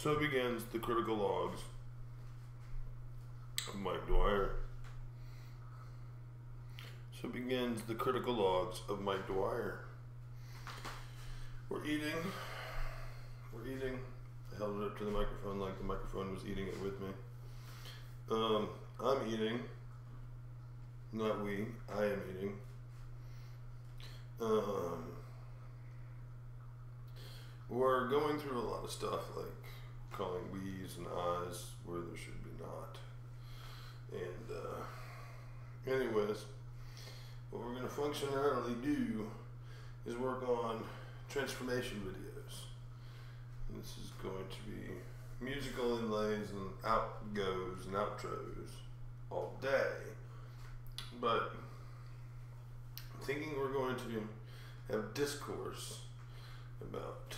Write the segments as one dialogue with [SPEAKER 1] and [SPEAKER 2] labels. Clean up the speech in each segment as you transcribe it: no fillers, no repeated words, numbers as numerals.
[SPEAKER 1] So begins the critical logs of Mike Dwyer. So begins the critical logs of Mike Dwyer. We're eating. I held it up to the microphone like the microphone was eating it with me. I'm eating. Not we. I am eating. We're going through a lot of stuff like calling we's and I's where there should be not. And anyways, what we're going to functionally do is work on transformation videos. And this is going to be musical inlays and outgoes and outros all day. But I'm thinking we're going to have discourse about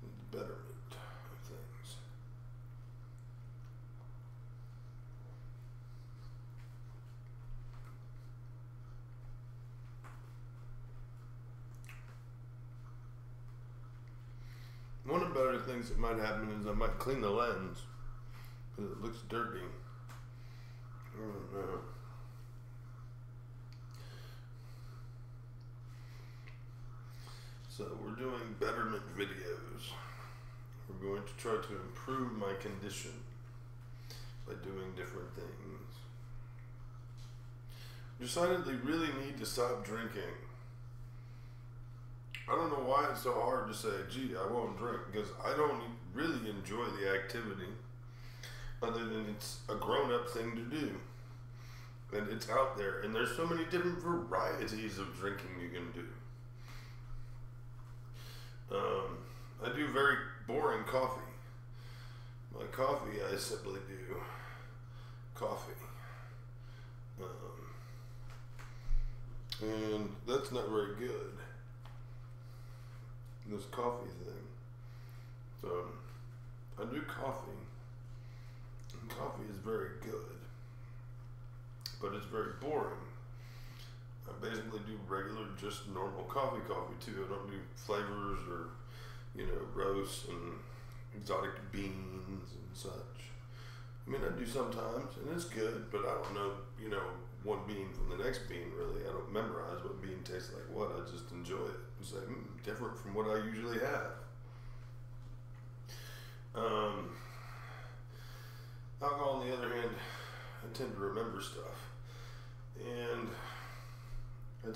[SPEAKER 1] the betterment of things. One of the better things that might happen is I might clean the lens because it looks dirty. I don't know. So we're doing betterment videos. We're going to try to improve my condition by doing different things. Decidedly really need to stop drinking. I don't know why it's so hard to say, gee, I won't drink, because I don't really enjoy the activity other than it's a grown-up thing to do. And it's out there, and there's so many different varieties of drinking you can do. I do very boring coffee. My coffee, I simply do coffee. And that's not very good, this coffee thing. So, I do coffee, and coffee is very good, but it's very boring. I basically do regular, just normal coffee too. I don't do flavors or, roasts and exotic beans and such. I mean, I do sometimes, and it's good, but I don't know, one bean from the next bean, really. I don't memorize what bean tastes like what. I just enjoy it. It's like, different from what I usually have. Alcohol, on the other hand, I tend to remember stuff. And I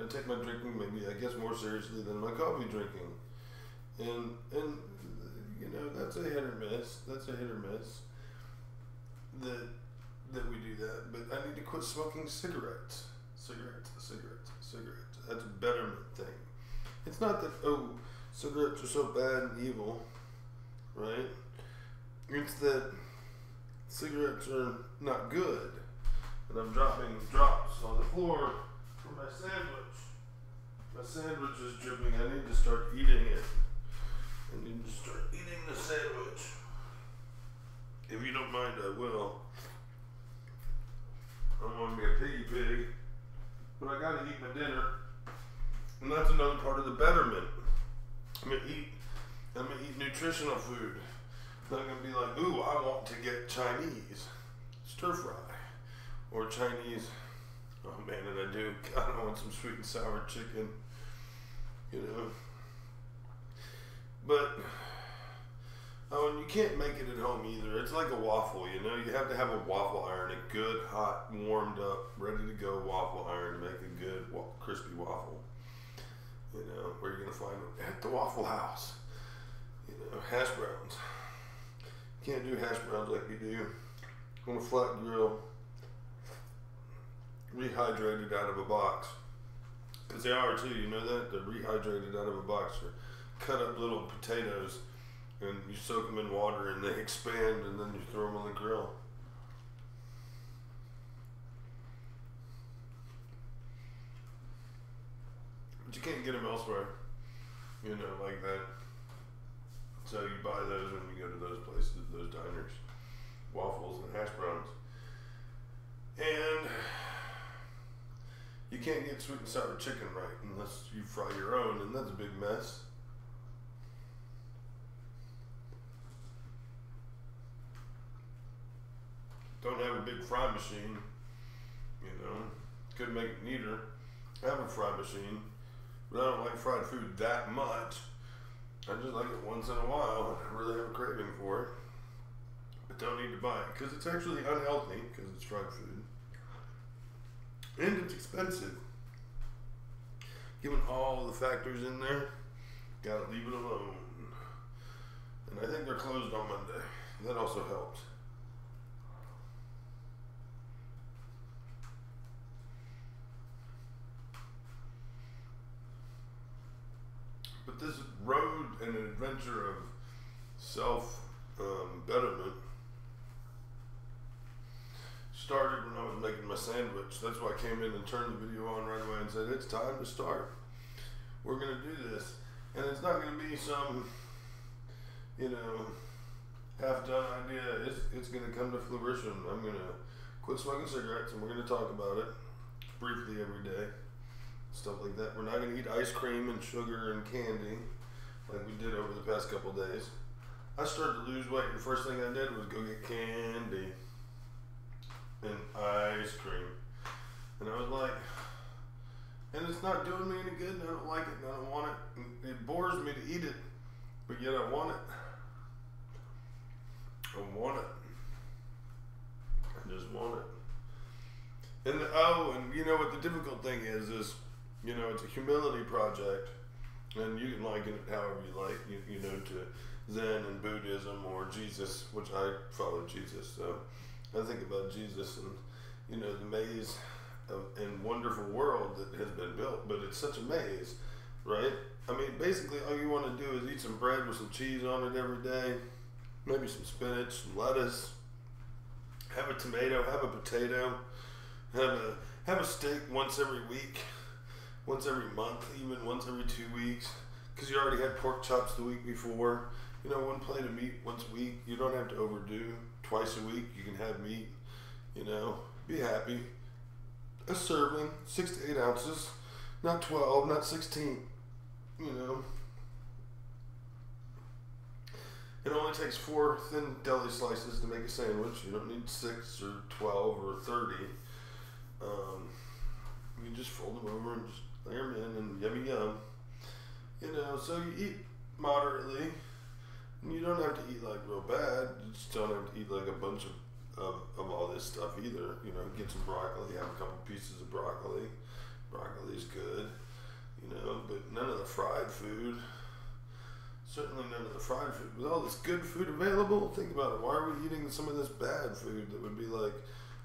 [SPEAKER 1] take my drinking maybe, I guess, more seriously than my coffee drinking. And that's a hit or miss. That we do that. But I need to quit smoking cigarettes. That's a betterment thing. It's not that, cigarettes are so bad and evil, right? It's that cigarettes are not good. And I'm dropping drops on the floor for my sandwich. My sandwich is dripping. I need to start eating it. I need to start eating the sandwich. If you don't mind, I will. I don't want to be a piggy pig, but I gotta eat my dinner. And that's another part of the betterment. I'm gonna eat nutritional food. I'm not gonna be like, ooh, I want to get Chinese stir fry. Or Chinese, oh man, and I do. God, I want some sweet and sour chicken, But, and you can't make it at home either. It's like a waffle, You have to have a waffle iron, a good, hot, warmed up, ready to go waffle iron to make a good, crispy waffle. Where you're going to find it at the Waffle House. Hash browns. You can't do hash browns like you do on a flat grill. Rehydrated out of a box, because they are too, that? They're rehydrated out of a box. Or cut up little potatoes and you soak them in water and they expand and then you throw them on the grill. But you can't get them elsewhere, like that. So you buy those when you go to those places, those diners, waffles and hash browns. And you can't get sweet and sour chicken right unless you fry your own, and that's a big mess. big fry machine, you know. Could make it neater. I have a fry machine, but I don't like fried food that much. I just like it once in a while. I really have a craving for it, but don't need to buy it because it's actually unhealthy because it's fried food, and it's expensive. Given all the factors in there, gotta leave it alone. And I think they're closed on Monday. That also helps. But this road and an adventure of self-betterment started when I was making my sandwich. That's why I came in and turned the video on right away and said, it's time to start. We're going to do this. And it's not going to be some, you know, half-done idea. It's going to come to fruition. I'm going to quit smoking cigarettes and we're going to talk about it briefly every day. Stuff like that. We're not going to eat ice cream and sugar and candy like we did over the past couple of days. I started to lose weight and the first thing I did was go get candy and ice cream. And I was like, and it's not doing me any good and I don't like it and I don't want it. And it bores me to eat it, but yet I want it. I want it. I just want it. And and you know what the difficult thing is, you know, it's a humility project, and you can liken it however you like, you know, to Zen and Buddhism or Jesus, which I follow Jesus, so I think about Jesus and, you know, the maze and wonderful world that has been built, but it's such a maze, right? I mean, basically all you want to do is eat some bread with some cheese on it every day, maybe some spinach, some lettuce, have a tomato, have a potato, have a steak once every week, once every month, even once every 2 weeks, because you already had pork chops the week before. You know, one plate of meat once a week. You don't have to overdo. Twice a week you can have meat. You know, be happy. A serving, 6 to 8 ounces, not 12, not 16. You know, it only takes 4 thin deli slices to make a sandwich. You don't need 6 or 12 or 30. You just fold them over and just lay them in and yummy yum. You know, so you eat moderately. And you don't have to eat like real bad. You just don't have to eat like a bunch of all this stuff either. You know, get some broccoli, have a couple pieces of broccoli. Broccoli's good, you know, but none of the fried food. Certainly none of the fried food. With all this good food available, think about it. Why are we eating some of this bad food that would be like,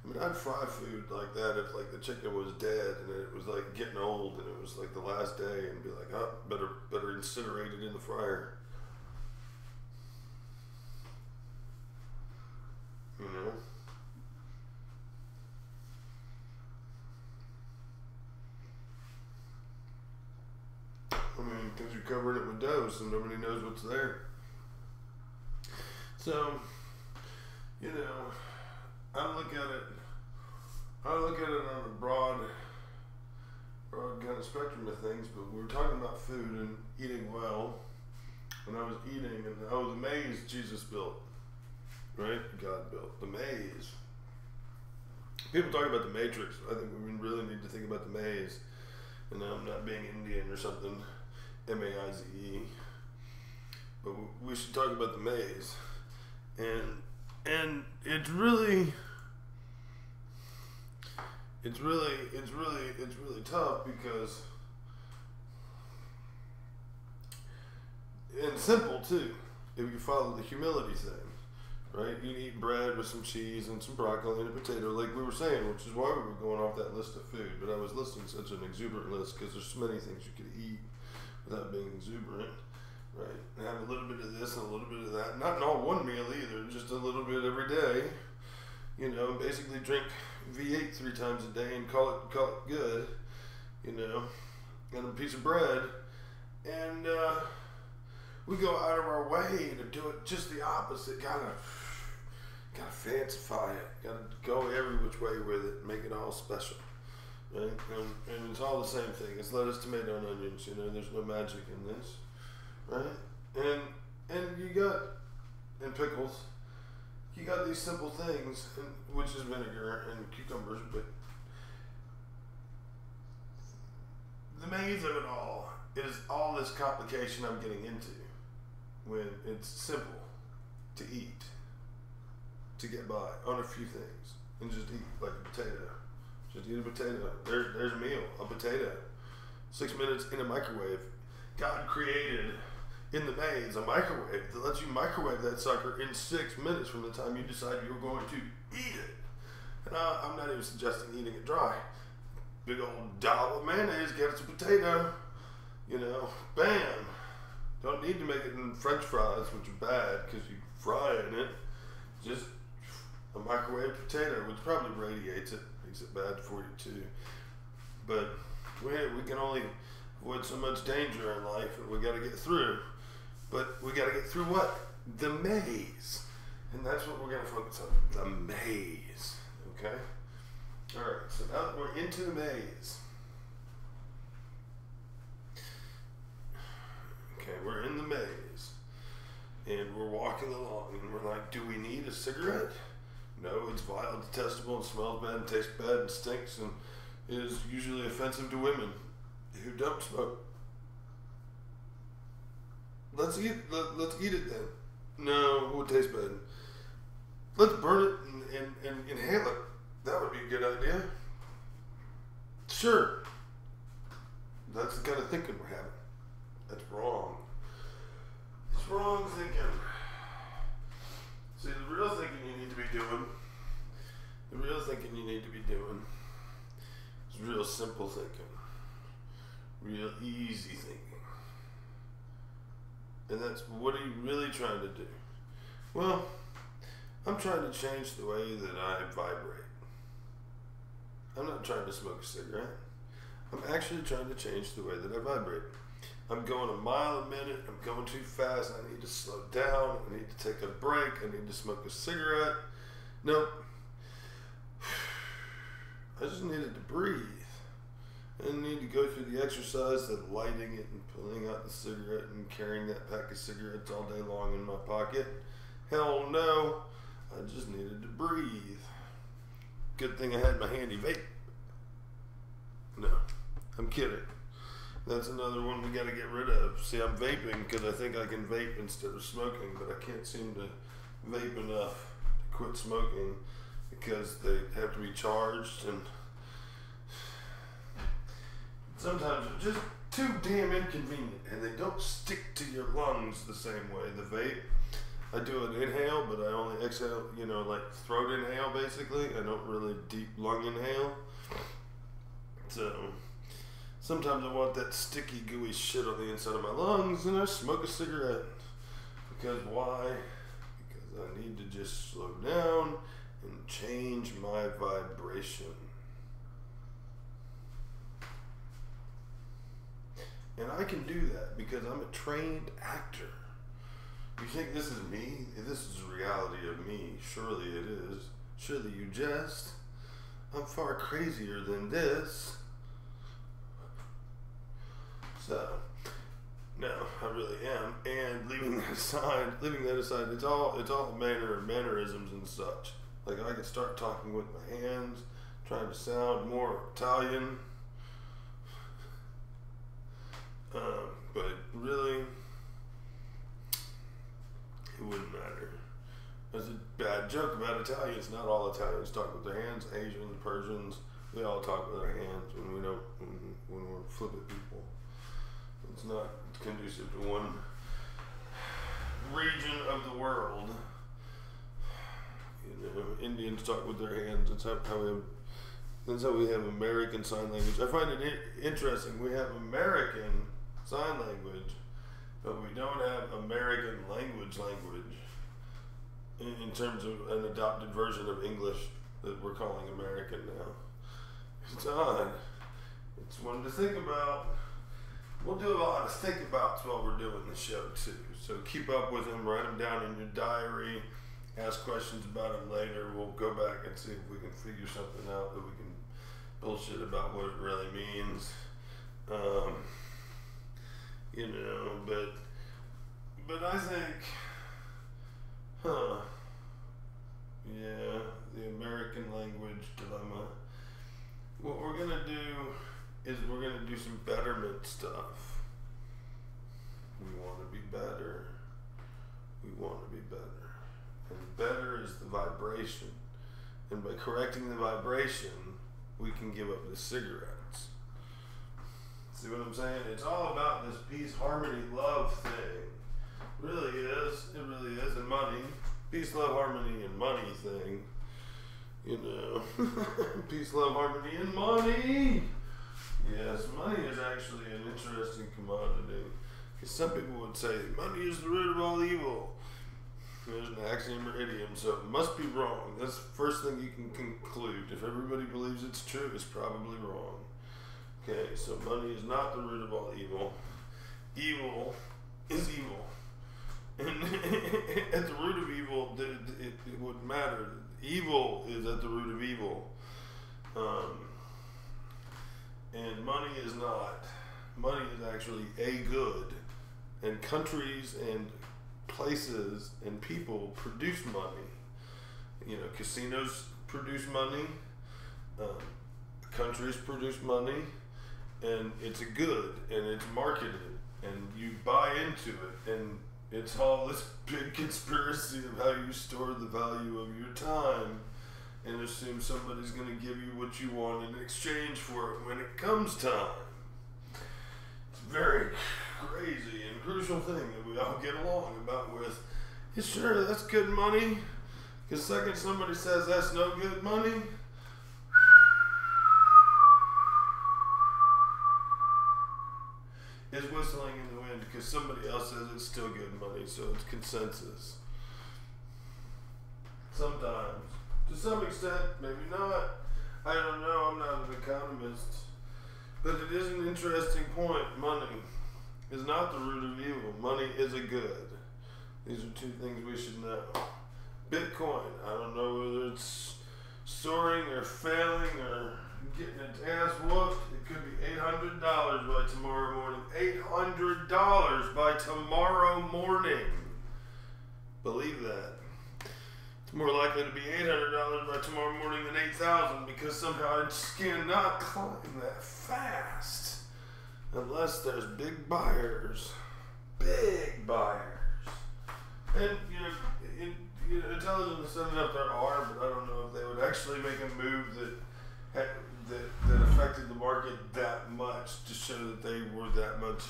[SPEAKER 1] I mean, I'd fry food like that if like the chicken was dead and it was like getting old and it was like the last day and be like, oh, better incinerate it in the fryer. You know? I mean, because you're covering it with dough so nobody knows what's there. So, you know, I look at it on a broad kind of spectrum of things, but we were talking about food and eating well, and I was eating, and I was amazed Jesus built, right? God built the maze. People talk about the Matrix. I think we really need to think about the maze, and I'm not being Indian or something, M-A-I-Z-E, but we should talk about the maze, and it's really tough because, and simple too, if you follow the humility thing, right? You eat bread with some cheese and some broccoli and a potato, like we were saying, which is why we were going off that list of food, but I was listing such an exuberant list because there's so many things you could eat without being exuberant, right? And have a little bit of this and a little bit of that, not in all one meal either, just a little bit every day, you know, basically drink V8 3 times a day and call it good, you know, and a piece of bread, and we go out of our way to do it just the opposite, gotta fancify it, gotta go every which way with it, make it all special, right? And it's all the same thing. It's lettuce, tomato, and onions. You know, there's no magic in this, right? And you got, and pickles, you got these simple things, which is vinegar and cucumbers, but the maze of it all is all this complication I'm getting into when it's simple to eat, to get by on a few things, and just eat like a potato. Just eat a potato. There's a meal, a potato. 6 minutes in a microwave. God created in the maze a microwave that lets you microwave that sucker in 6 minutes from the time you decide you're going to eat it. And I'm not even suggesting eating it dry. Big old dollop of mayonnaise, get us a potato, you know, bam. Don't need to make it in French fries, which are bad because you fry in it. Just a microwave potato, which probably radiates it, makes it bad for you too. But we can only avoid so much danger in life, and we got to get through. But we got to get through what? The maze. And that's what we're going to focus on. The maze. Okay? Alright, so now that we're into the maze. Okay, we're in the maze. And we're walking along, and we're like, do we need a cigarette? No, it's vile, detestable, and smells bad, and tastes bad, and stinks, and is usually offensive to women who don't smoke. Let's eat it then. No, it would taste bad. Let's burn it and inhale it. That would be a good idea. Sure. That's the kind of thinking we're having. That's wrong. It's wrong thinking. See, the real thinking you need to be doing, is real simple thinking. Real easy thinking. And that's, what are you really trying to do? Well, I'm trying to change the way that I vibrate. I'm not trying to smoke a cigarette. I'm actually trying to change the way that I vibrate. I'm going a mile a minute. I'm going too fast. I need to slow down. I need to take a break. I need to smoke a cigarette. Nope. I just needed to breathe. I didn't need to go through the exercise of lighting it and pulling out the cigarette and carrying that pack of cigarettes all day long in my pocket. Hell no. I just needed to breathe. Good thing I had my handy vape. No, I'm kidding. That's another one we got to get rid of. See, I'm vaping because I think I can vape instead of smoking, but I can't seem to vape enough to quit smoking because they have to be charged, and sometimes they're just too damn inconvenient, and they don't stick to your lungs the same way. The vape, I do an inhale, but I only exhale, you know, like throat inhale basically. I don't really deep lung inhale. So sometimes I want that sticky, gooey shit on the inside of my lungs, and I smoke a cigarette. Because why? Because I need to just slow down and change my vibration. And I can do that because I'm a trained actor. You think this is me? This is the reality of me. Surely it is. Surely you jest. I'm far crazier than this. So, no, I really am. And leaving that aside, it's all mannerisms and such. Like, I could start talking with my hands, trying to sound more Italian. But really, it wouldn't matter. There's a bad joke about Italians. Not all Italians talk with their hands. Asians, Persians, we all talk with our hands when we're flippant people. It's not conducive to one region of the world. You know, Indians talk with their hands. That's how we have American Sign Language. I find it interesting. We have American Sign Language, but we don't have American language in terms of an adopted version of English that we're calling American now. It's odd. It's one to think about. We'll do a lot of think abouts while we're doing the show too. So keep up with them, write them down in your diary, ask questions about them later. We'll go back and see if we can figure something out that we can bullshit about what it really means. You know, but I think, some betterment stuff. We want to be better. We want to be better. And better is the vibration. And by correcting the vibration, we can give up the cigarettes. See what I'm saying? It's all about this peace, harmony, love thing. It really is. It really is. And money. Peace, love, harmony, and money thing. You know. Peace, love, harmony, and money. Yes, money is actually an interesting commodity. Because some people would say, money is the root of all evil. There's an axiom or idiom, so it must be wrong. That's the first thing you can conclude. If everybody believes it's true, it's probably wrong. Okay, so money is not the root of all evil. Evil is evil. And at the root of evil, it wouldn't matter. Evil is at the root of evil. And money is not. Money is actually a good. And countries and places and people produce money. You know, casinos produce money. Countries produce money. And it's a good. And it's marketed. And you buy into it. And it's all this big conspiracy of how you store the value of your time and assume somebody's going to give you what you want in exchange for it when it comes time. It's a very crazy and crucial thing that we all get along about with. Yeah, sure, that's good money. Because the second somebody says that's no good money, is whistling in the wind because somebody else says it's still good money, so it's consensus. Sometimes. To some extent, maybe not. I don't know, I'm not an economist. But it is an interesting point. Money is not the root of evil. Money is a good. These are two things we should know. Bitcoin, I don't know whether it's soaring or failing or getting its ass whooped. It could be $800 by tomorrow morning. $800 by tomorrow morning. Believe that. It's more likely to be $800 by tomorrow morning than $8,000 because somehow it cannot climb that fast unless there's big buyers. Big buyers. And, intelligence set it up there are, but I don't know if they would actually make a move that affected the market that much to show that they were that much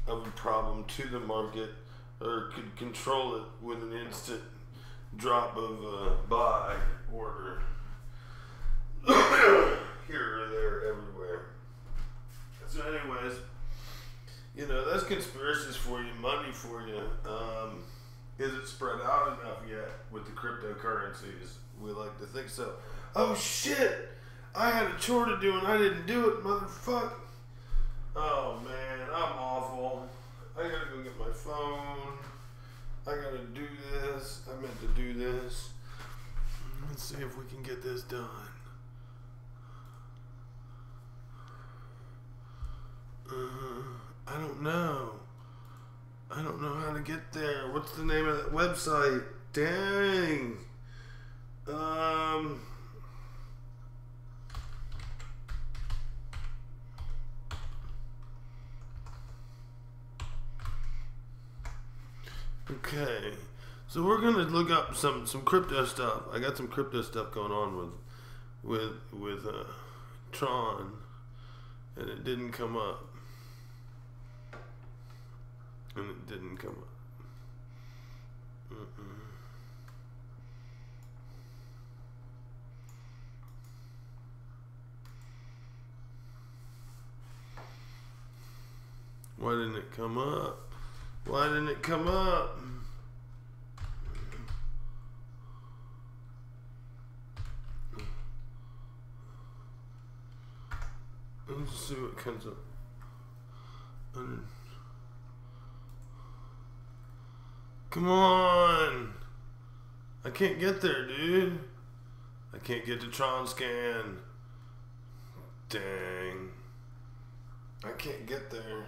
[SPEAKER 1] of a problem to the market or could control it with an instant drop of buy order here or there everywhere. So anyways, that's conspiracies for you, money for you. Is it spread out enough yet with the cryptocurrencies? We like to think so. Oh shit! I had a chore to do and I didn't do it, motherfucker. Oh man, I'm awful. I gotta go get my phone. I gotta do this. I meant to do this. Let's see if we can get this done. I don't know. I don't know how to get there. What's the name of that website? Dang. Okay. So we're gonna look up some crypto stuff. I got some crypto stuff going on with Tron, and it didn't come up. And it didn't come up. Why didn't it come up? Why didn't it come up? Let's see what comes up. Come on! I can't get there, dude. I can't get to Tron Scan. Dang. I can't get there.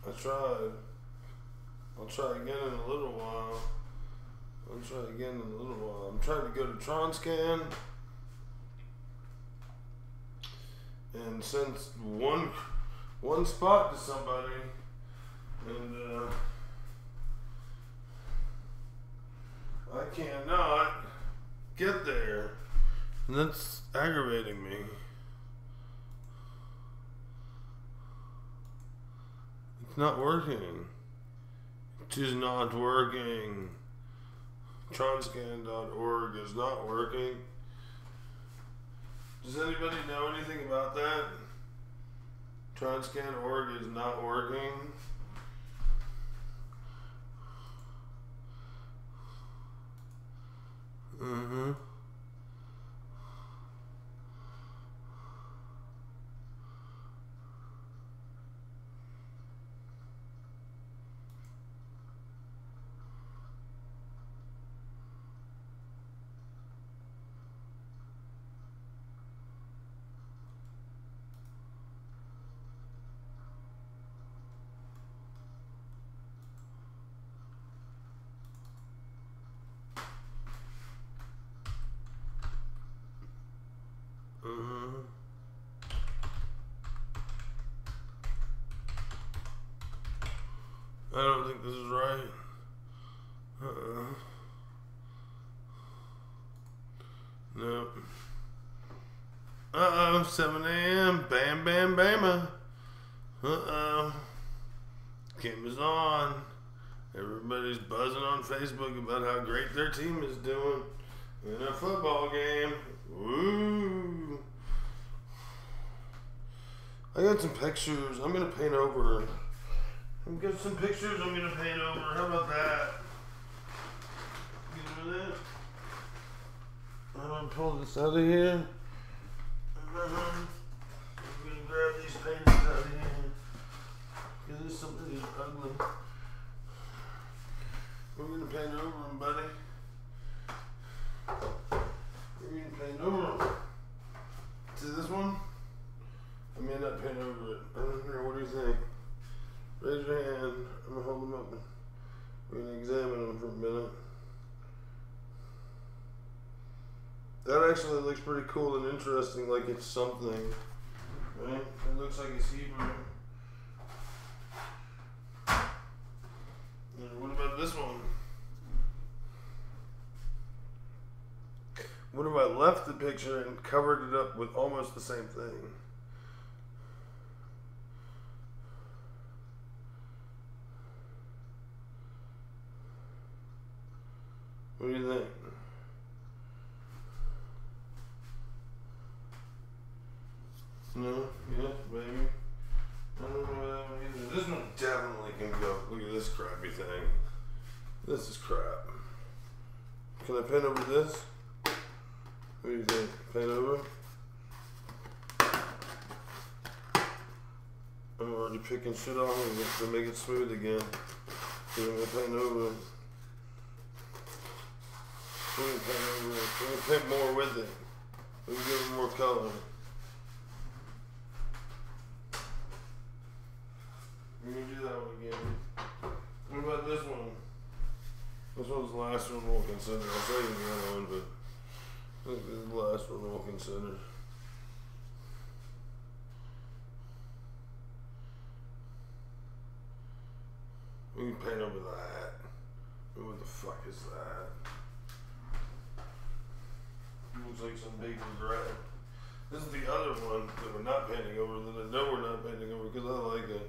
[SPEAKER 1] I tried. I'll try again in a little while. I'm trying to go to Tron Scan. and sends one spot to somebody, and I cannot get there, and that's aggravating me. It's not working. It is not working. Tronscan.org is not working. Does anybody know anything about that? Tronscan.org is not working. Mm-hmm. I don't think this is right. Nope. 7 a.m. Bam, bam, bama. Game is on. Everybody's buzzing on Facebook about how great their team is doing in a football game. Woo! I got some pictures. I'm gonna paint over. I've got some pictures I'm gonna paint over. How about that? You know that? I'm gonna pull this out of here. I'm gonna grab these paintings out of here. Because there's something that's ugly. We're gonna paint over them, buddy. We're gonna paint over them. See this one? I may not paint over it. I don't know. What do you think? Raise your hand. I'm gonna hold them up. We're gonna examine them for a minute. That actually looks pretty cool and interesting, like it's something, right? It looks like it's Hebrew. And what about this one? What if I left the picture and covered it up with almost the same thing? What do you think? No? Yeah, maybe. I don't know that one either. This one definitely can go. Look at this crappy thing. This is crap. Can I paint over this? What do you think? Paint over? I'm already picking shit off to make it smooth again. So I'm gonna paint over it. We're gonna paint over it. We're gonna paint more with it. We're gonna give it more color. We're gonna do that one again. What about this one? This one's the last one we'll consider. I'll show you the other one, but this is the last one we'll consider. We can paint over that. What the fuck is that? It looks like some big regret. This is the other one that we're not painting over, that I know we're not painting over because I like it.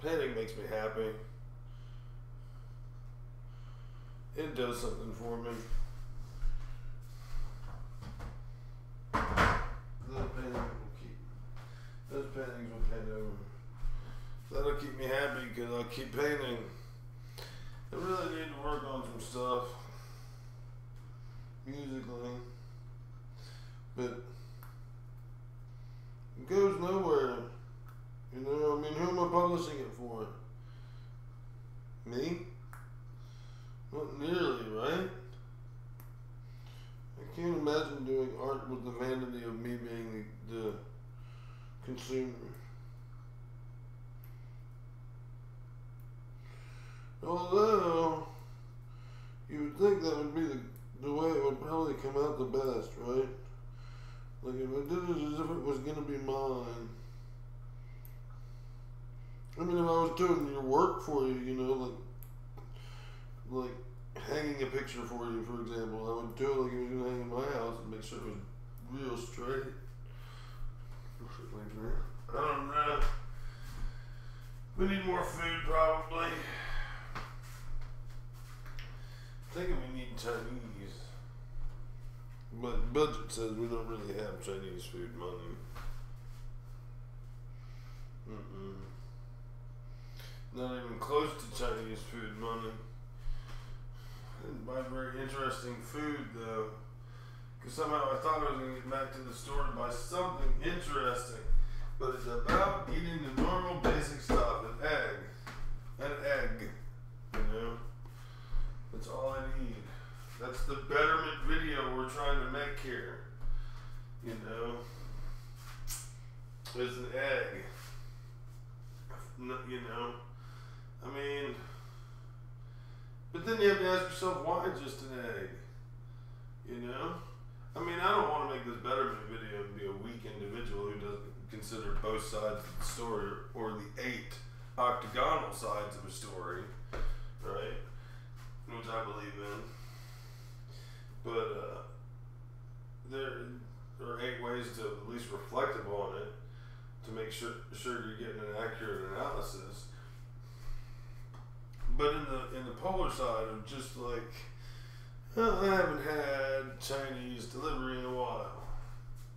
[SPEAKER 1] Painting makes me happy. It does something for me. Those paintings will paint over. That'll keep me happy because I'll keep painting. I really need to work on some stuff musically, but it goes nowhere. You know, I mean, who am I publishing it for? Me? Not nearly, right? I can't imagine doing art with the vanity of me being the consumer. Although, you would think that would be the way it would probably come out the best, right? Like if I did it as if it was gonna be mine. I mean, if I was doing your work for you, you know, like hanging a picture for you, for example, I would do it like it was gonna hang in my house and make sure it was real straight. Like that. I don't know. We need more food, probably. I'm thinking we need Chinese. But budget says we don't really have Chinese food money. Not even close to Chinese food money. I didn't buy very interesting food though. Because somehow I thought I was going to get back to the store to buy something interesting. But it's about eating the normal basic stuff. An egg. You know? That's all I need. That's the betterment video we're trying to make here. You know? It's an egg. You know? I mean, but then you have to ask yourself, why just an egg? You know? I mean, I don't want to make this betterment video and be a weak individual who doesn't consider both sides of the story or the 8 octagonal sides of a story, right? Which I believe in. But there are 8 ways to at least reflect upon it to make sure you're getting an accurate analysis. But in the polar side of just like, I haven't had Chinese delivery in a while.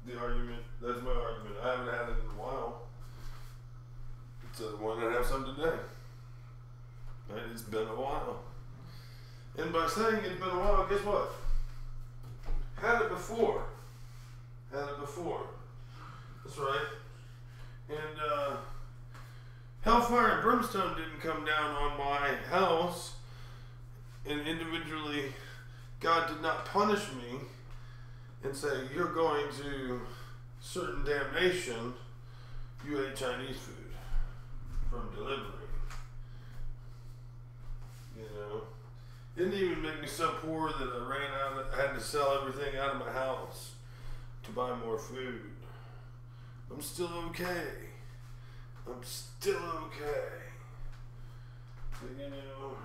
[SPEAKER 1] That's my argument. I haven't had it in a while. So why not have some today? Right? It's been a while. And by saying it's been a while, guess what? Had it before. That's right. And hellfire and brimstone didn't come down on my house, and individually God did not punish me and say, you're going to certain damnation. You ate Chinese food from delivery. You know? Didn't even make me so poor that I had to sell everything out of my house to buy more food. I'm still okay. But, you know,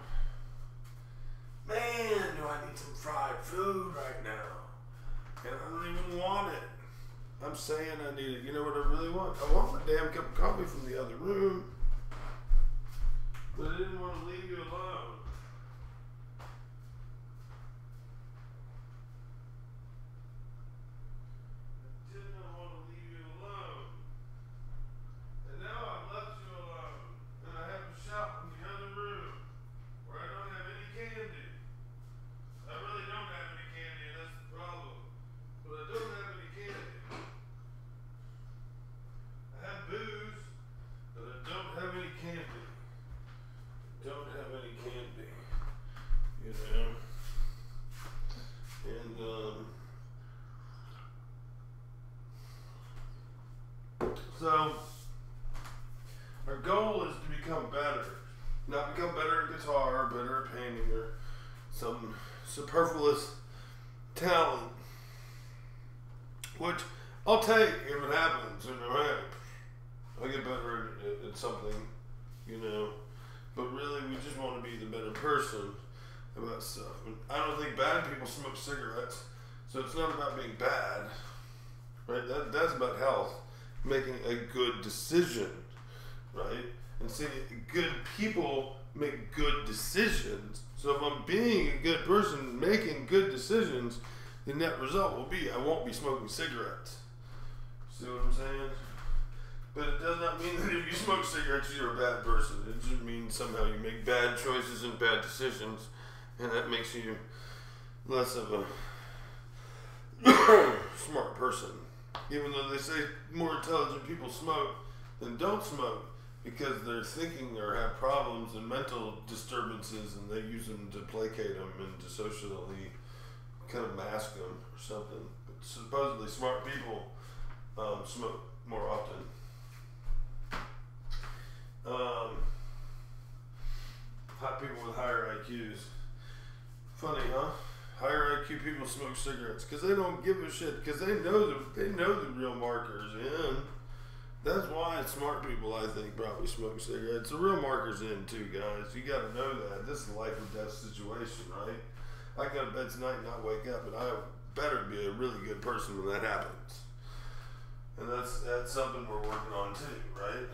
[SPEAKER 1] man, do I need some fried food right now. And I don't even want it. I'm saying I need it. You know what I really want? I want my damn cup of coffee from the other room. But I didn't want to leave you alone. So, our goal is to become better. Not become better at guitar, or better at painting, or some superfluous talent. Which I'll take if it happens. You know, hey, I'll get better at something, you know. But really, we just want to be the better person about stuff. And I don't think bad people smoke cigarettes. So it's not about being bad. Right? That's about health. Making a good decision, right? And seeing good people make good decisions. So if I'm being a good person, making good decisions, the net result will be I won't be smoking cigarettes. See what I'm saying? But it does not mean that if you smoke cigarettes, you're a bad person. It just means somehow you make bad choices and bad decisions, and that makes you less of a smart person. Even though they say more intelligent people smoke than don't smoke because they're thinking or have problems and mental disturbances, and they use them to placate them and to socially kind of mask them or something. But supposedly smart people smoke more often. Hot people with higher IQs. Funny, huh? higher IQ people smoke cigarettes because they don't give a shit, because they know the real markers in. That's why smart people, I think, probably smoke cigarettes. The real marker's in too, guys. You got to know that. This is a life or death situation, right? I go to bed tonight and not wake up, and I better be a really good person when that happens. And that's something we're working on too, right?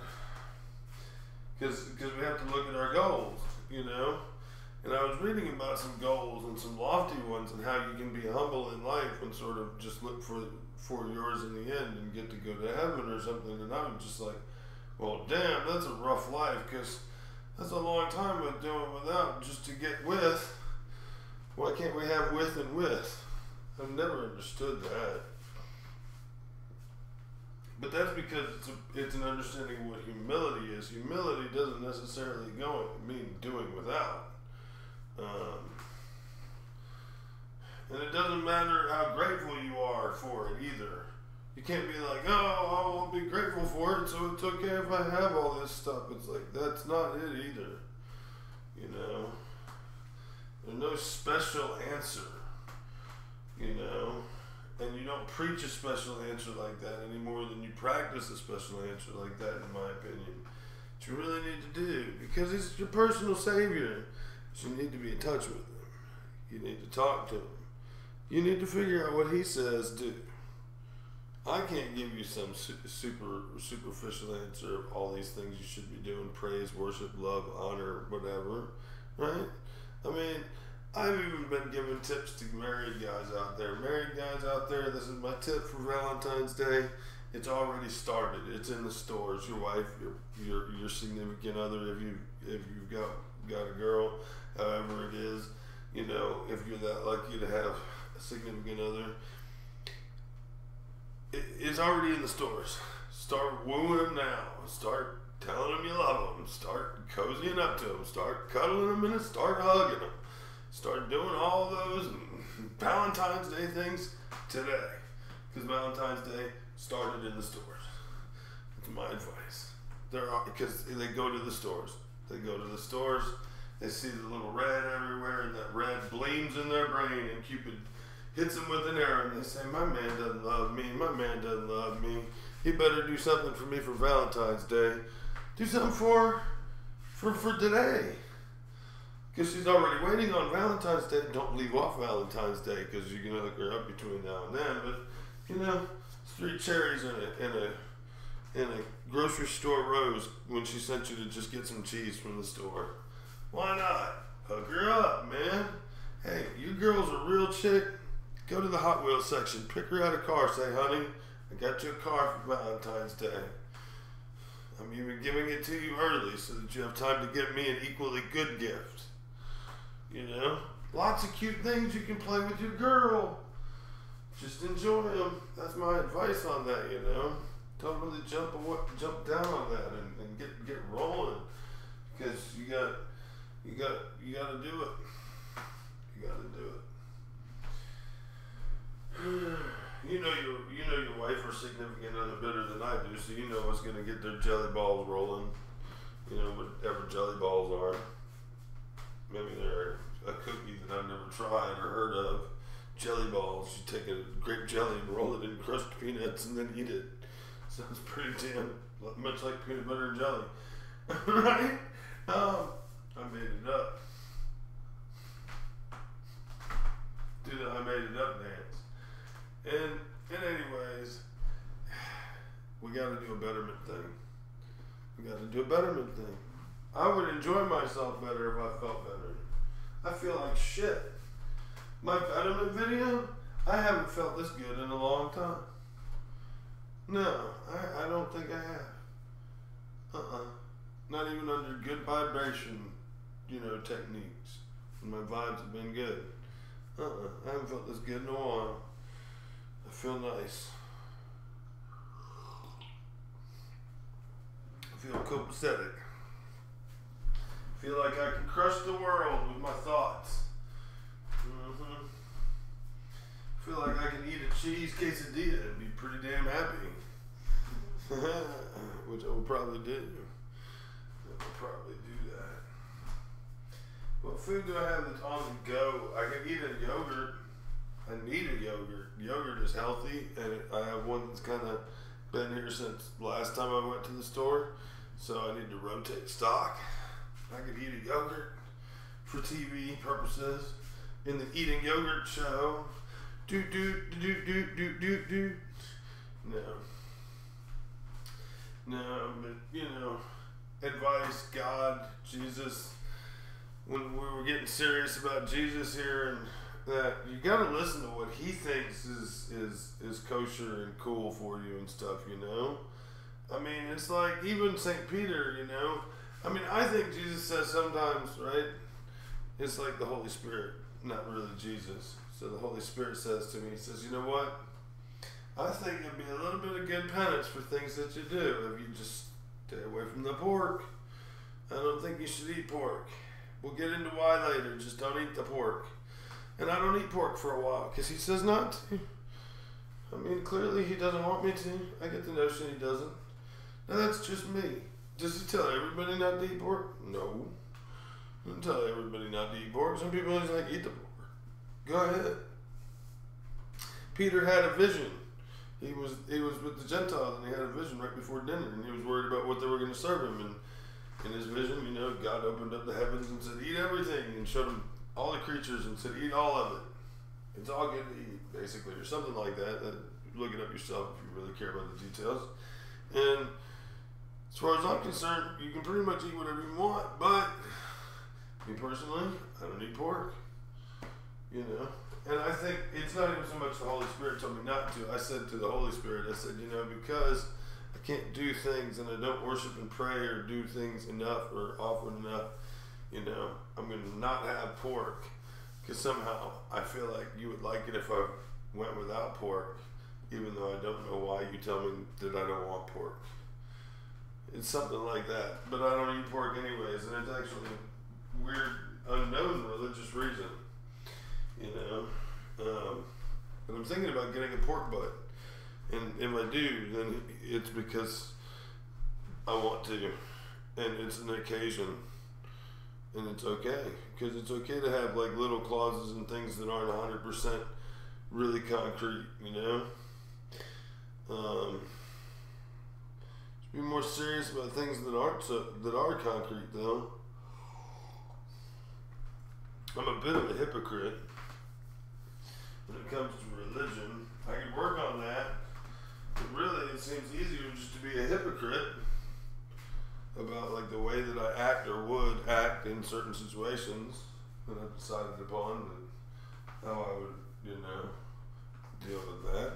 [SPEAKER 1] Because we have to look at our goals, you know? And I was reading about some goals and some lofty ones and how you can be humble in life and sort of just look for yours in the end and get to go to heaven or something. And I was just like, well, damn, that's a rough life, because that's a long time of doing without just to get with. Why can't we have with and with? I've never understood that. But that's because it's an understanding of what humility is. Humility doesn't necessarily mean doing without. And it doesn't matter how grateful you are for it either. You can't be like, oh, I won't be grateful for it, so it's okay if I have all this stuff. It's like, that's not it either. You know? There's no special answer. You know? And you don't preach a special answer like that any more than you practice a special answer like that, in my opinion. What you really need to do, because it's your personal savior. So you need to be in touch with him. You need to talk to him. You need to figure out what he says do. I can't give you some superficial answer of all these things you should be doing: praise, worship, love, honor, whatever, right? I mean, I've even been giving tips to married guys out there. Married guys out there, this is my tip for Valentine's Day. It's already started. It's in the stores. Your wife, your significant other, if you've got a girl, however it is, you know, if you're that lucky to have a significant other, it's already in the stores. Start wooing them now. Start telling them you love them. Start cozying up to them. Start cuddling them and start hugging them. Start doing all those Valentine's Day things today, because Valentine's Day started in the stores. That's my advice. Because they go to the stores. They go to the stores. They see the little red everywhere, and that red bleams in their brain, and Cupid hits them with an arrow, and they say, my man doesn't love me, my man doesn't love me. He better do something for me for Valentine's Day. Do something for today. Because she's already waiting on Valentine's Day. Don't leave off Valentine's Day, because you're going to hook her up between now and then. But, you know, 3 cherries in a grocery store rose when she sent you to just get some cheese from the store. Why not? Hook her up, man. Hey, you girl's a real chick. Go to the Hot Wheels section. Pick her out a car. Say, honey, I got you a car for Valentine's Day. I'm even giving it to you early so that you have time to get me an equally good gift. You know? Lots of cute things you can play with your girl. Just enjoy them. That's my advice on that, you know? Don't really jump down on that and get rolling. Because you gotta do it. You gotta do it. You know your wife or significant other better than I do, so you know what's gonna get their jelly balls rolling. You know, whatever jelly balls are. Maybe they're a cookie that I've never tried or heard of. Jelly balls. You take a grape jelly and roll it in crushed peanuts and then eat it. Sounds pretty damn much like peanut butter and jelly. Right? I made it up. Do the I made it up dance. And anyways, we gotta do a betterment thing. I would enjoy myself better if I felt better. I feel like shit. My betterment video, I haven't felt this good in a long time. No, I don't think I have. Not even under good vibration, you know, techniques. My vibes have been good. I haven't felt this good in a while. I feel nice. I feel copacetic. I feel like I can crush the world with my thoughts. I feel like I can eat a cheese quesadilla and be pretty damn happy. Which I will probably do. I will probably do that. What food do I have that's on the go? I can eat a yogurt. I need a yogurt. Yogurt is healthy, and I have one that's kind of been here since last time I went to the store, so I need to rotate stock. I could eat a yogurt for TV purposes in the eating yogurt show. Do. No, but advice, God, Jesus. When we were getting serious about Jesus here, and that you gotta listen to what he thinks is kosher and cool for you and stuff, I mean, it's like even St. Peter, I mean, I think Jesus says sometimes, right? It's like the Holy Spirit, not really Jesus. So the Holy Spirit says to me, he says, you know what? I think it'd be a little bit of good penance for things that you do if you just stay away from the pork. I don't think you should eat pork. We'll get into why later. Just don't eat the pork. And I don't eat pork for a while because he says not to. I mean, clearly he doesn't want me to. I get the notion he doesn't. Now that's just me. Does he tell everybody not to eat pork? No. He doesn't tell everybody not to eat pork. Some people just like, eat the pork. Go ahead. Peter had a vision. He was with the Gentiles, and he had a vision right before dinner, and he was worried about what they were going to serve him. And in his vision, God opened up the heavens and said, eat everything, and showed him all the creatures and said, eat all of it. It's all good to eat, basically, or something like that. Look it up yourself if you really care about the details. And as far as I'm concerned, you can pretty much eat whatever you want, but me personally, I don't eat pork. And I think it's not even so much the Holy Spirit told me not to. I said to the Holy Spirit, I said, because I can't do things and I don't worship and pray or do things enough or offer enough, I'm going to not have pork. Because somehow I feel like you would like it if I went without pork, even though I don't know why you tell me that I don't want pork. It's something like that. But I don't eat pork anyways, and it's actually a weird, unknown religious reason. But I'm thinking about getting a pork butt, and if I do, then it's because I want to, and it's an occasion, and it's okay, because it's okay to have like little clauses and things that aren't 100% really concrete, Be more serious about things that are concrete, though. I'm a bit of a hypocrite when it comes to religion. I could work on that, but really it seems easier just to be a hypocrite about like the way that I act or would act in certain situations that I've decided upon and how I would, deal with that.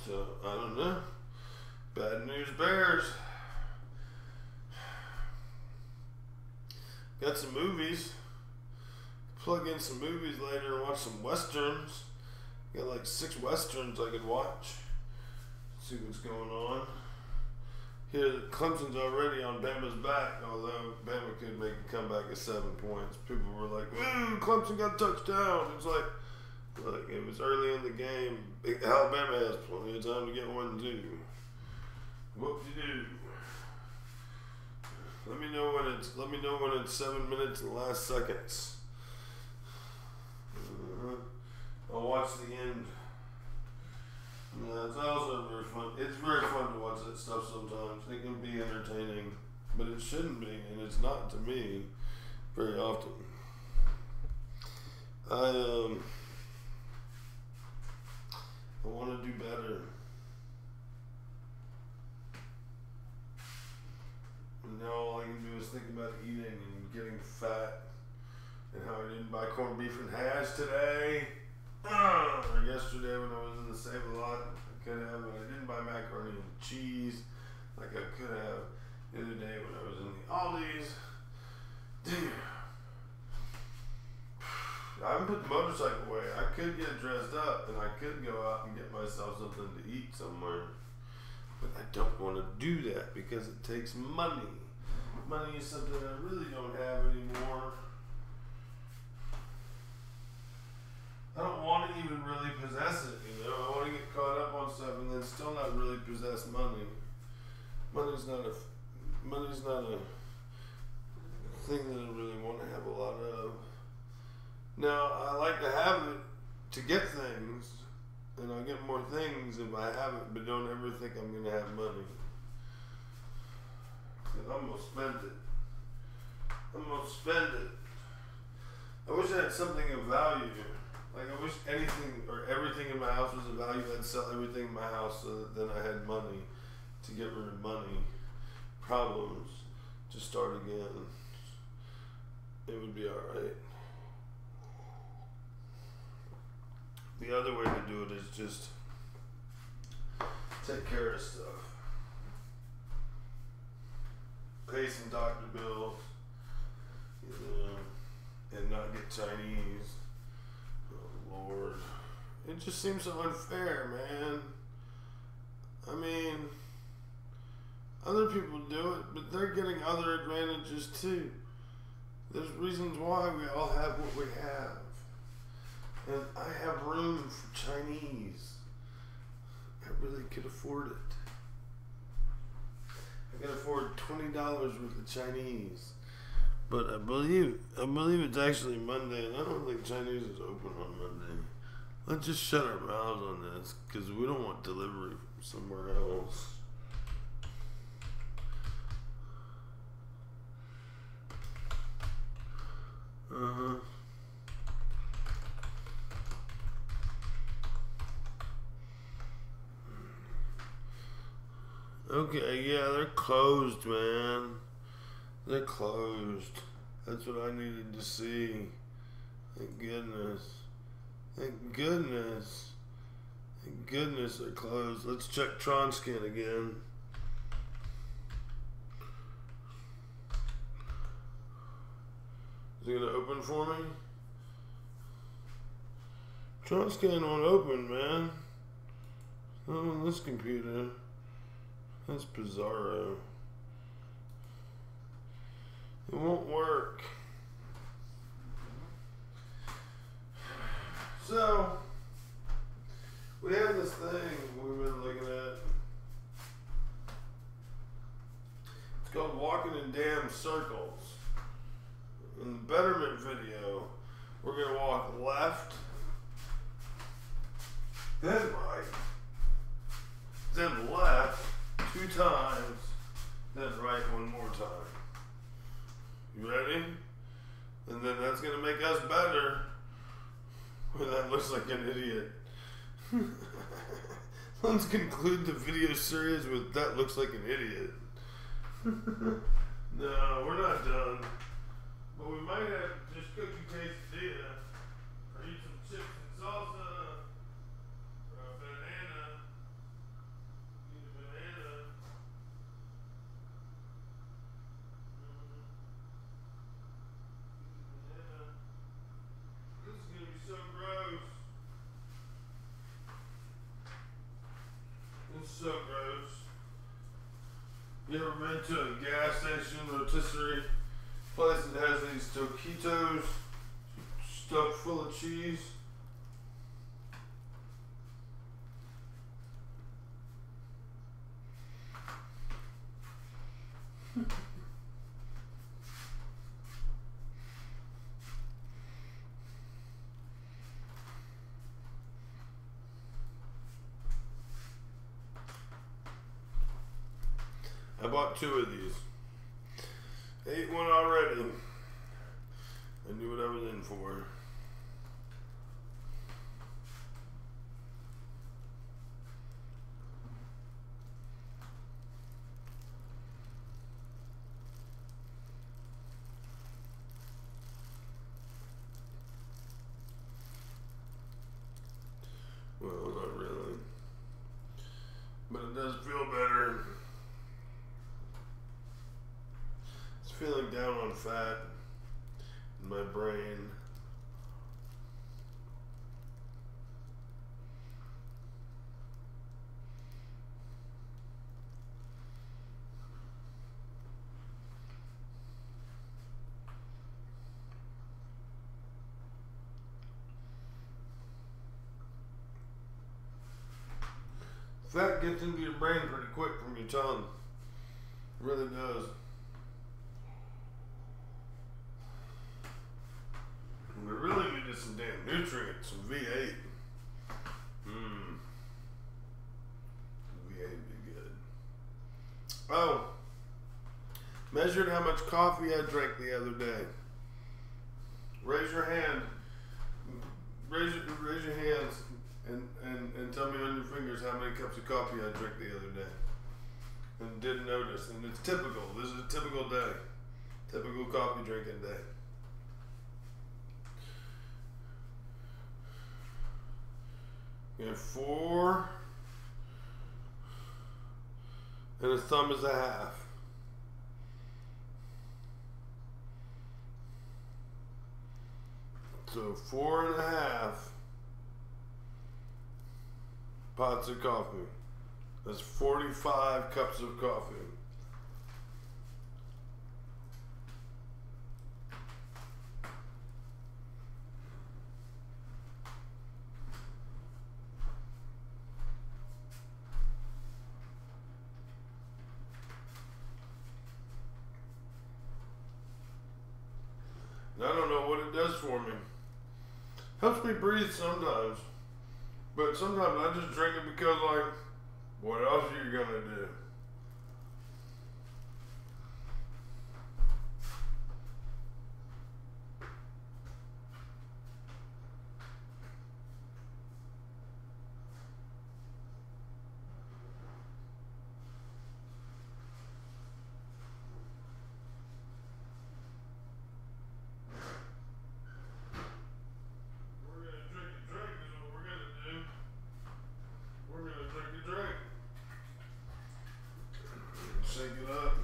[SPEAKER 1] So I don't know. Bad news bears. Got some movies. Plug in some movies later and watch some westerns. Got like 6 westerns I could watch. See what's going on. Here, Clemson's already on Bama's back, although Bama could make a comeback at 7 points. People were like, "Ooh, Clemson got a touchdown." It's like it was early in the game. Alabama has plenty of time to get one too. Whoop-de-doo. Let me know when it's 7 minutes and the last seconds. I'll watch the end. Yeah, it's also very fun. It's very fun to watch that stuff sometimes. It can be entertaining, but it shouldn't be, and it's not to me very often. I want to do better. And now all I can do is think about eating and getting fat, and how I didn't buy corned beef and hash today. Or yesterday when I was in the Save-A-Lot, I could have, but I didn't buy macaroni and cheese like I could have the other day when I was in the Aldi's. Damn. I haven't put the motorcycle away. I could get dressed up and I could go out and get myself something to eat somewhere. But I don't want to do that because it takes money. Money is something I really don't have anymore. I don't want to even really possess it, I want to get caught up on stuff and then still not really possess money. Money's not a thing that I really want to have a lot of. Now, I like to have it to get things, and I'll get more things if I have it, but don't ever think I'm going to have money. Because I'm going to spend it. I'm going to spend it. I wish I had something of value. Like, I wish anything or everything in my house was of value. I'd sell everything in my house so that then I had money to get rid of money. Problems. To start again. It would be alright. The other way to do it is just take care of stuff. Pay some doctor bills, you know, and not get Chinese. Oh Lord. It just seems so unfair, man. I mean, other people do it, but they're getting other advantages too. There's reasons why we all have what we have. And I have room for Chinese. I really could afford it. I can afford $20 worth of Chinese. But I believe it's actually Monday, and I don't think Chinese is open on Monday. Let's just shut our mouths on this, because we don't want delivery from somewhere else. Okay, yeah, they're closed, man. They're closed. That's what I needed to see. Thank goodness. Thank goodness. Thank goodness they're closed. Let's check TronScan again. Is it gonna open for me? TronScan won't open, man. Not on this computer. That's bizarro. It won't work. So, we have this thing we've been looking at. It's called walking in damn circles. In the betterment video, we're going to walk left, then right, then left 2 times, then right 1 more time. You ready? And then that's going to make us better. Well, that looks like an idiot. Let's conclude the video series with that looks like an idiot. No, we're not done. But we might have to just cook a quesadilla or eat some chips and salsa or a banana. Eat a banana. This is going to be so gross. It's so gross. You ever been to a gas station rotisserie place that has these taquitos stuffed full of cheese? I bought 2 of these. I ate one already. I knew what I was in for. Well, not really. But it does feel better. It's feeling down on fat in my brain. Fat gets into your brain pretty quick from your tongue. It really does. some damn nutrients, some V8. V8 would be good. Oh, measured how much coffee I drank the other day. Raise your hand. Raise your hands and tell me on your fingers how many cups of coffee I drank the other day. And didn't notice. And it's typical. This is a typical day. Typical coffee drinking day. You have 4 and a thumb is a half. So 4.5 pots of coffee. That's 45 cups of coffee. And I don't know what it does for me. Helps me breathe sometimes. But sometimes I just drink it because, like, what else are you gonna do? Shake it up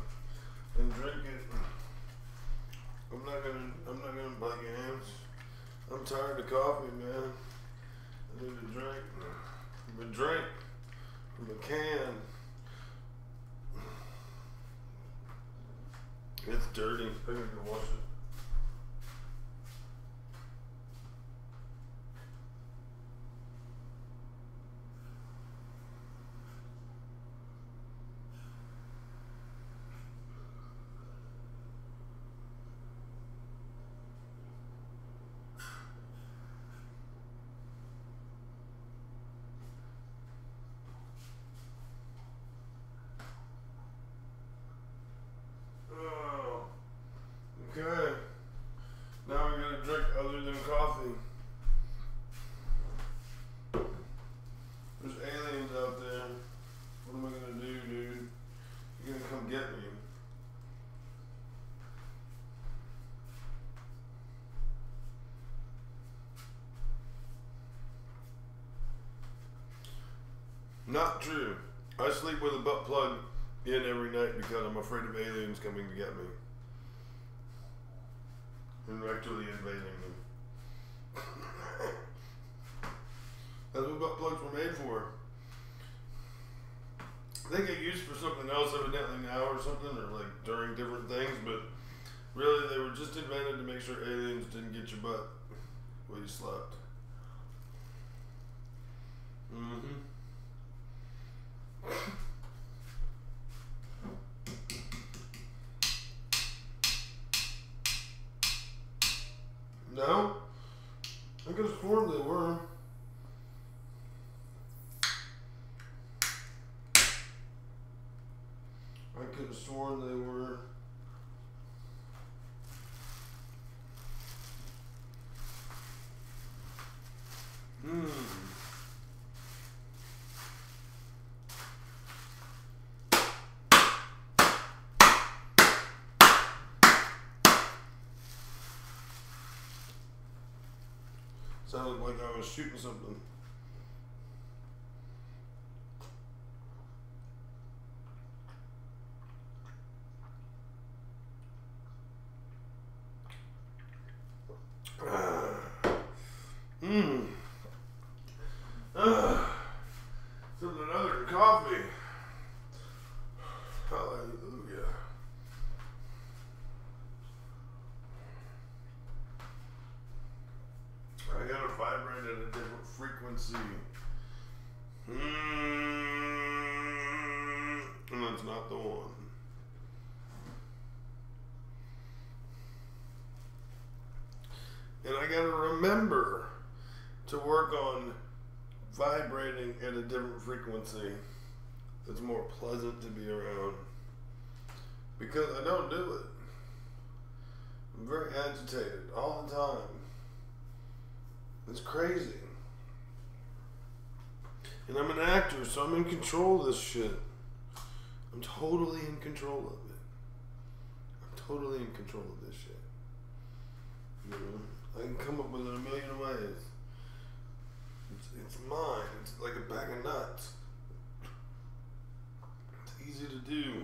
[SPEAKER 1] and drink it. I'm not gonna bite your hands. I'm tired of coffee, man. I need a drink. From a drink. From a can. It's dirty. I need to wash it. Okay, now we're gonna drink other than coffee. There's aliens out there. What am I gonna do, dude? You're gonna come get me. Not true. I sleep with a butt plug in every night because I'm afraid of aliens coming to get me. And actually invading me. That's what butt plugs were made for. They get used for something else evidently now or something, or like during different things, but really they were just invented to make sure aliens didn't get your butt while you slept. No? I could have sworn they were. I could have sworn they were. Sounded like I was shooting something. Something other than coffee. Hallelujah. I gotta vibrate at a different frequency. And that's not the one. And I gotta remember remember to work on vibrating at a different frequency that's more pleasant to be around. Because I don't do it. I'm very agitated all the time. It's crazy. And I'm an actor, so I'm in control of this shit. I'm totally in control of it. I'm totally in control of this shit. You know? I can come up with it a million ways. It's mine. It's like a bag of nuts. It's easy to do.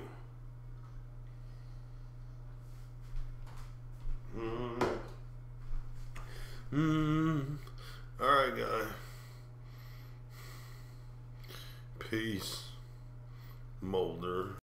[SPEAKER 1] Alright, guy. Peace, Molder.